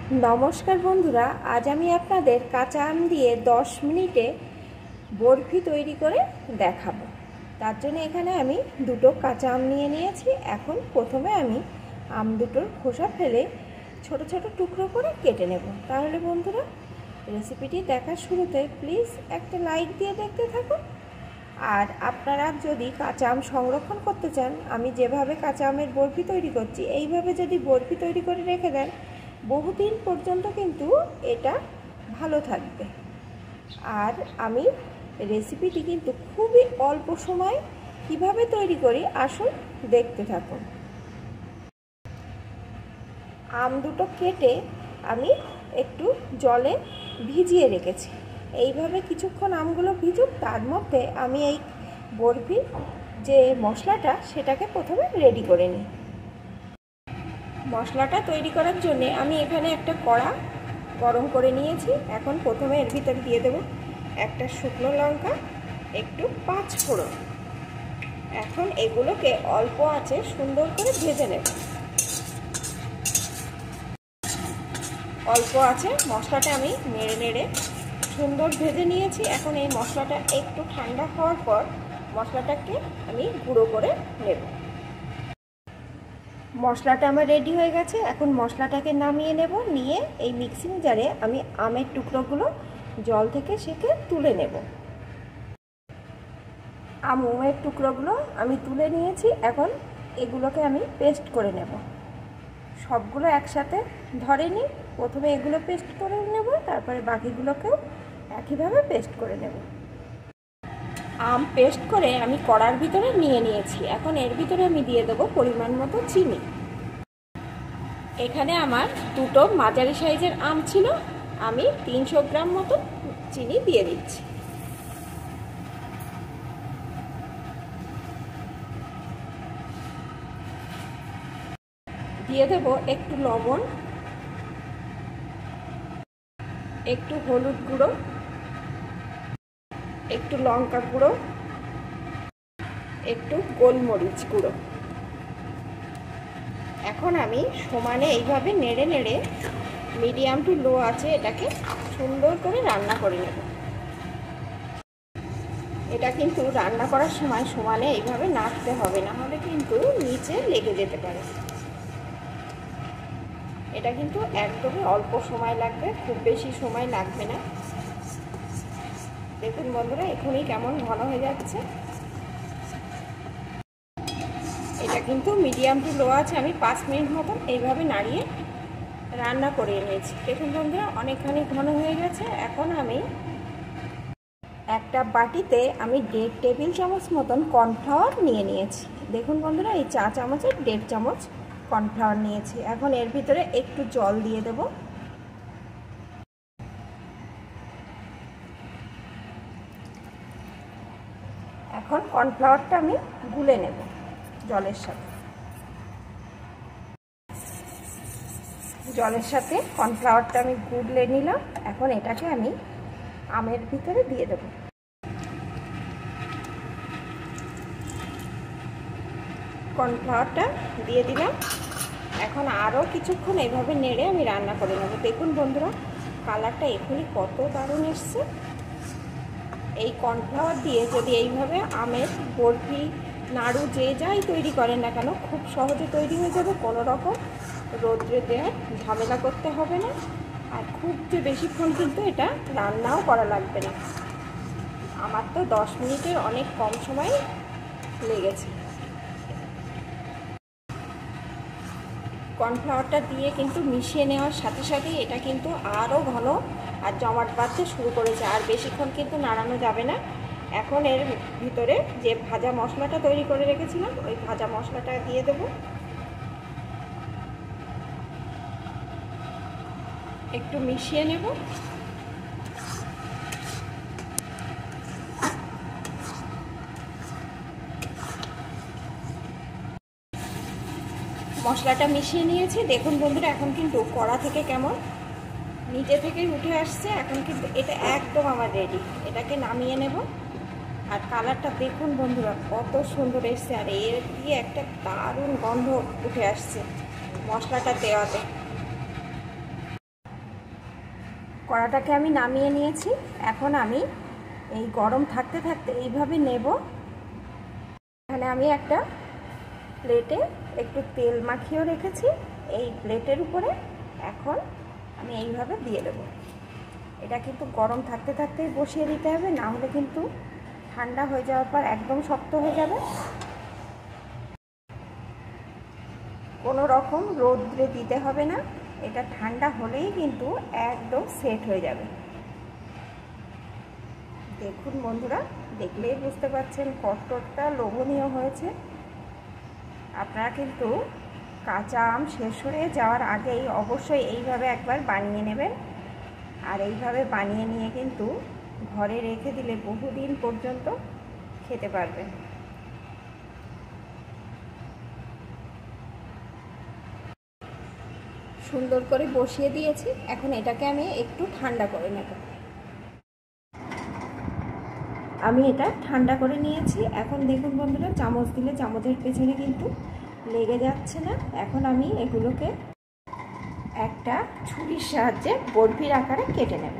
নমস্কার বন্ধুরা, আজ আমি আপনাদের কাঁচা আম দিয়ে 10 মিনিটে বরফি তৈরি করে দেখাবো। তার জন্য এখানে আমি দুটো কাঁচা আম নিয়ে নিয়েছি। এখন প্রথমে আমি আম দুটোর খোসা ফেলে ছোট ছোট টুকরো করে কেটে নেব। তাহলে বন্ধুরা, রেসিপিটি দেখার শুরুতে প্লিজ একটা লাইক দিয়ে দেখতে থাকুন। আর আপনারা যদি কাঁচা আম সংরক্ষণ করতে চান, আমি যেভাবে কাঁচা আমের বরফি তৈরি করছি এইভাবে যদি বরফি তৈরি করে রেখে দেন, বহুদিন পর্যন্ত কিন্তু এটা ভালো থাকবে। আর আমি রেসিপিটি কিন্তু খুবই অল্প সময় কিভাবে তৈরি করি, আসুন দেখতে থাকুন। আম দুটো কেটে আমি একটু জলে ভিজিয়ে রেখেছি। এইভাবে কিছুক্ষণ আমগুলো ভিজুক, তার মধ্যে আমি এই বরফির যে মশলাটা সেটাকে প্রথমে রেডি করে নিই। মশলাটা তৈরি করার জন্য আমি এখানে একটা কড়া গরম করে নিয়েছি। এখন প্রথমে এর ভিতরে দিয়ে দেব একটা শুকনো লঙ্কা, একটু 5 ফোড়ন। এখন এগুলোকে অল্প আঁচে সুন্দর করে ভেজে নেব। অল্প আঁচে মশলাটা আমি নেড়ে নেড়ে সুন্দর ভেজে নিয়েছি। এখন এই মশলাটা একটু ঠান্ডা হওয়ার পর মশলাটাকে আমি গুঁড়ো করে নেব। মশলাটা আমার রেডি হয়ে গেছে। এখন মশলাটাকে নামিয়ে নেব। নিয়ে এই মিক্সিং জারে আমি আমের টুকরোগুলো জল থেকে সেঁকে তুলে নেব। আমের টুকরোগুলো আমি তুলে নিয়েছি। এখন এগুলোকে আমি পেস্ট করে নেব। সবগুলো একসাথে ধরেনি, প্রথমে এগুলো পেস্ট করে নেব, তারপরে বাকিগুলোকেও একইভাবে পেস্ট করে নেব। আম পেস্ট করে আমি কড়ার ভিতরে নিয়ে নিয়েছি। এখন এর ভিতরে আমি দিয়ে দেবো পরিমাণ মতো চিনি। এখানে আমার দুটো মাঝারি সাইজের আম ছিল, আমি 300 গ্রাম মতো চিনি দিয়ে দিচ্ছি। দিয়ে দেব একটু লবণ, একটু হলুদ গুঁড়ো, একটু লঙ্কা গুঁড়ো, একটু গোলমরিচ গুঁড়ো। এখন আমি সমানে এইভাবে নেড়ে নেড়ে মিডিয়াম টু লো আছে এটাকে সুন্দর করে রান্না করে নেব। এটা কিন্তু রান্না করার সময় সমানে এইভাবে নাড়তে হবে, না হলে কিন্তু নিচে লেগে যেতে পারে। এটা কিন্তু একদমই অল্প সময় লাগবে, খুব বেশি সময় লাগবে না। দেখুন বন্ধুরা, এখনই কেমন ঘন হয়ে যাচ্ছে। এটা কিন্তু মিডিয়াম টু লো আছে আমি 5 মিনিট মতন এইভাবে নাড়িয়ে রান্না করে নিয়েছি। দেখুন বন্ধুরা, অনেকখানি ঘন হয়ে গেছে। এখন আমি একটা বাটিতে আমি 1.5 টেবিল চামচ মতন কর্নফ্লাওয়ার নিয়ে নিয়েছি। দেখুন বন্ধুরা, এই চা চামচের 1.5 চামচ কর্নফ্লাওয়ার নিয়েছি। এখন এর ভিতরে একটু জল দিয়ে দেব। এখন কর্নফ্লাওয়ারটা আমি গুলে নেব জলের সাথে। জলের সাথে কর্নফ্লাওয়ারটা আমি গুলে নিলাম। এখন এটাকে আমি আমের ভিতরে দিয়ে দেব। কর্নফ্লাওয়ারটা দিয়ে দিলাম। এখন আরও কিছুক্ষণ এইভাবে নেড়ে আমি রান্না করে নেব। দেখুন বন্ধুরা, কালারটা এখনই কত দারুণ এসছে। এই কর্নফ্লাওয়ার দিয়ে যদি এইভাবে আমের বরফি, নাড়ু যে যাই তৈরি করেন না কেন, খুব সহজে তৈরি হয়ে যাবে। কোনো রকম রোদ্রে দেওয়ার ঝামেলা করতে হবে না। আর খুব যে বেশিক্ষণ কিন্তু এটা রান্নাও করা লাগবে না। আমার তো 10 মিনিটের অনেক কম সময় লেগেছে। কর্নফ্লাওয়ারটা দিয়ে কিন্তু মিশিয়ে নেওয়ার সাথে সাথেই এটা কিন্তু আরও ঘন আর জমাট বাঁধতে শুরু করেছে। আর বেশিক্ষণ কিন্তু নাড়ানো যাবে না। এখন এর ভিতরে যে ভাজা মশলাটা তৈরি করে রেখেছিলাম, ওই ভাজা মশলাটা দিয়ে দেব। একটু মিশিয়ে নেব। মশলাটা মিশিয়ে নিয়েছি। দেখুন বন্ধুরা, এখন কিন্তু কড়া থেকে কেমন নিচে থেকে উঠে আসছে। এখন কিন্তু এটা একদম আমার রেডি। এটাকে নামিয়ে নেব। আর কালারটা দেখুন বন্ধুরা, কত সুন্দর এসছে। আর এর দিয়ে একটা দারুণ গন্ধ উঠে আসছে মশলাটা দেওয়াতে। কড়াটাকে আমি নামিয়ে নিয়েছি। এখন আমি এই গরম থাকতে থাকতে এইভাবে নেব। এখানে আমি একটা প্লেটে একটু তেল মাখিয়েও রেখেছি। এই প্লেটের উপরে এখন আমি এইভাবে দিয়ে দেব। এটা কিন্তু গরম থাকতে থাকতেই বসিয়ে দিতে হবে, না হলে কিন্তু ঠান্ডা হয়ে যাওয়ার পর একদম শক্ত হয়ে যাবে। কোনো রকম রোদ্রে দিতে হবে না, এটা ঠান্ডা হলেই কিন্তু একদম সেট হয়ে যাবে। দেখুন বন্ধুরা, দেখলেই বুঝতে পারছেন কতটা লোভনীয় হয়েছে। আপনারা কিন্তু কাঁচা আম শেষ হয়ে যাওয়ার আগেই অবশ্যই এইভাবে একবার বানিয়ে নেবেন। আর এইভাবে বানিয়ে নিয়ে কিন্তু ঘরে রেখে দিলে বহুদিন পর্যন্ত খেতে পারবেন। সুন্দর করে বসিয়ে দিয়েছি, এখন এটাকে আমি একটু ঠান্ডা করে নেব। আমি এটা ঠান্ডা করে নিয়েছি। এখন দেখুন বন্ধুরা, চামচ দিলে চামচের পেছনে কিন্তু লেগে যাচ্ছে না। এখন আমি এগুলোকে একটা ছুরির সাহায্যে বরফির আকারে কেটে নেব।